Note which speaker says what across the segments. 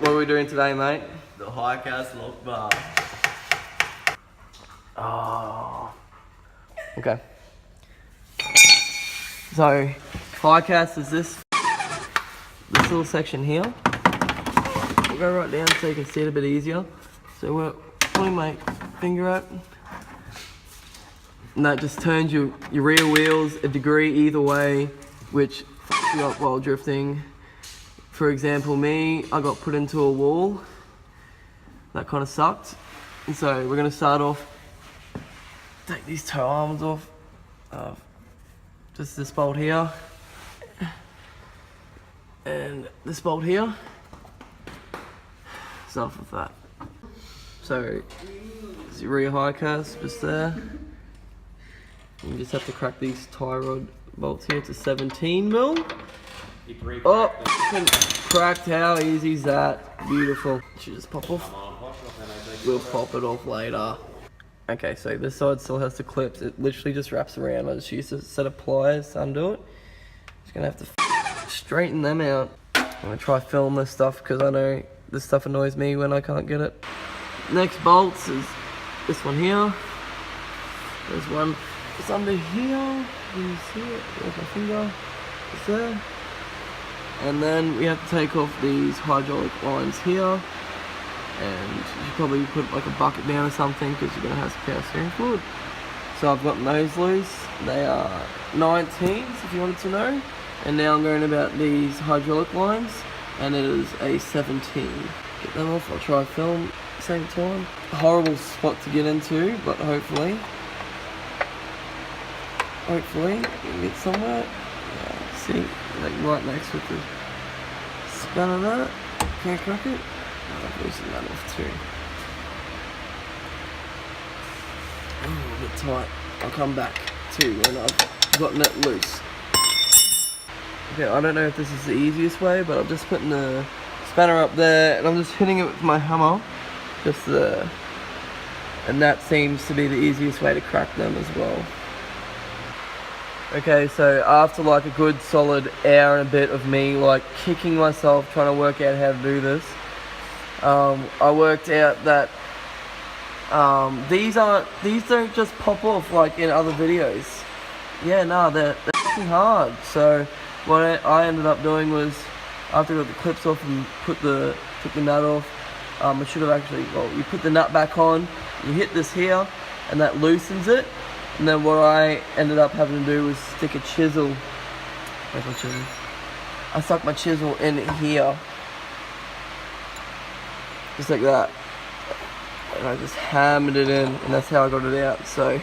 Speaker 1: What are we doing today, mate?
Speaker 2: The Hicas Lock bar.
Speaker 1: Oh. Okay. So, Hicas is this little section here. We'll go right down so you can see it a bit easier. So we're pulling my finger out. And that just turns your rear wheels a degree either way, which fucks you up while drifting. For example, me, I got put into a wall. That kind of sucked. And so we're gonna start off, take these toe arms off. Just this bolt here. And this bolt here. Start off with that. So, there's your rear Hicas just there. You just have to crack these tie rod bolts here to 17 mil. Oh, cracked. How easy is that? Beautiful. Should just pop off. We'll pop it off later. Okay, so this side still has the clips. It literally just wraps around. I just used a set of pliers to undo it. Just gonna have to straighten them out. I'm gonna try film this stuff because I know this stuff annoys me when I can't get it. Next bolts is this one here. There's one. It's under here. Can you see it? There's my finger. It's there. And then we have to take off these hydraulic lines here. And you should probably put like a bucket down or something because you're going to have some power steering fluid. So I've got those loose. They are 19s if you wanted to know. And now I'm going about these hydraulic lines. And it is a 17. Get them off. I'll try film at the same time. Horrible spot to get into, but hopefully we can get somewhere. Yeah, see, like right next with the spanner there. Can't crack it. I've loosened that off too. Oh, a bit tight. I'll come back to when I've gotten it loose. Okay, I don't know if this is the easiest way, but I'm just putting the spanner up there and I'm just hitting it with my hammer. Just there. And that seems to be the easiest way to crack them as well. Okay, so after like a good solid hour and a bit of me like kicking myself trying to work out how to do this, I worked out that these don't just pop off like in other videos. Yeah, no, they're fucking hard. So what I ended up doing was, after I got the clips off and took the nut off, I should have actually, well, you put the nut back on, you hit this here, and that loosens it. And then what I ended up having to do was stick a chisel. Where's my chisel? I stuck my chisel in here. Just like that. And I just hammered it in, and that's how I got it out. So,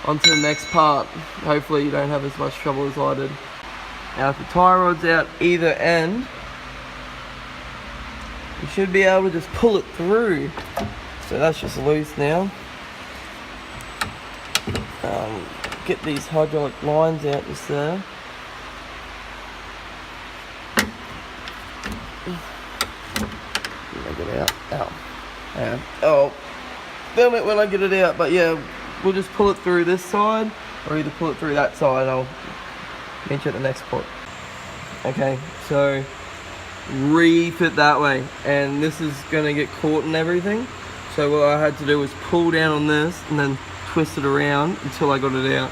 Speaker 1: on to the next part. Hopefully you don't have as much trouble as I did. Now if the tie rod's out either end, you should be able to just pull it through. So that's just loose now. Get these hydraulic lines out just there. Get it out. Ow. Yeah. Oh, film it when I get it out. But yeah, we'll just pull it through this side, or either pull it through that side. I'll meet you at the next spot. Okay, so refit that way, and this is gonna get caught and everything. So what I had to do was pull down on this and then twist it around until I got it out.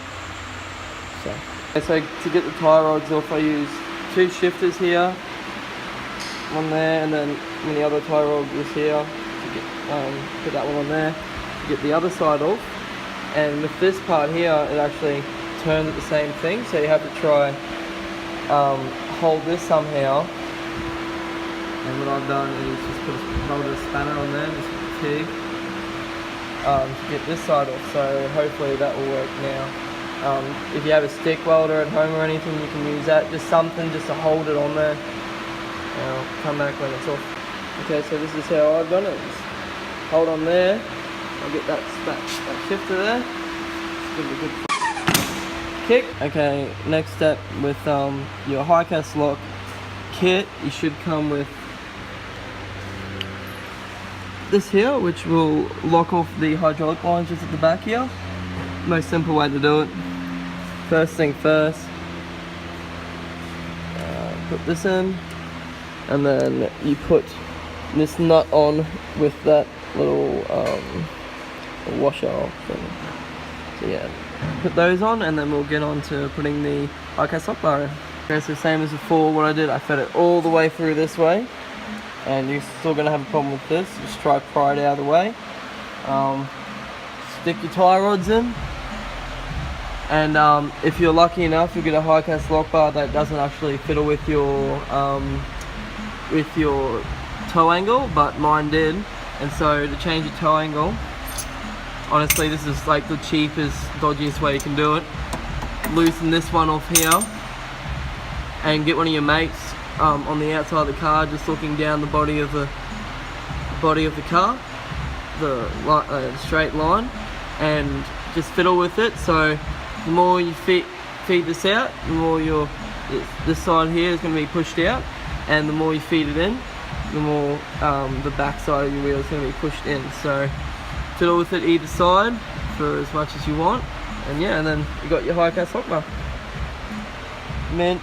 Speaker 1: So to get the tie rods off, I use 2 shifters here, one there, and then the other tie rod was here to get, put that one on there to get the other side off. And with this part here, it actually turns at the same thing, so you have to try hold this somehow. And what I've done is just hold a spanner on there, just with the TIG, to get this side off. So hopefully that will work now. If you have a stick welder at home or anything, you can use that. Just something just to hold it on there. And I'll come back when it's off. Okay, so this is how I've done it. Just hold on there. I'll get that shifter there. Just give it a good kick. Okay, next step with your Hicas Lock kit, you should come with this here, which will lock off the hydraulic lines just at the back here. Most simple way to do it. First thing first, put this in, and then you put this nut on with that little washer thing. So yeah, put those on and then we'll get on to putting the Hicas Lock bar in. Okay, so same as before, what I did, I fed it all the way through this way, and you're still going to have a problem with this. Just try to pry it out of the way. Stick your tie rods in, and if you're lucky enough, you'll get a Hicas Lock bar that doesn't actually fiddle with your toe angle, but mine did. And so to change your toe angle, honestly, this is like the cheapest, dodgiest way you can do it. Loosen this one off here, and get one of your mates on the outside of the car, just looking down the body of the car, the straight line, and just fiddle with it. So the more you feed this out, the more this side here is going to be pushed out, and the more you feed it in, the more the back side of your wheel is going to be pushed in. So fiddle with it either side for as much as you want, and yeah, and then you got your Hicas Lock bar. Mint.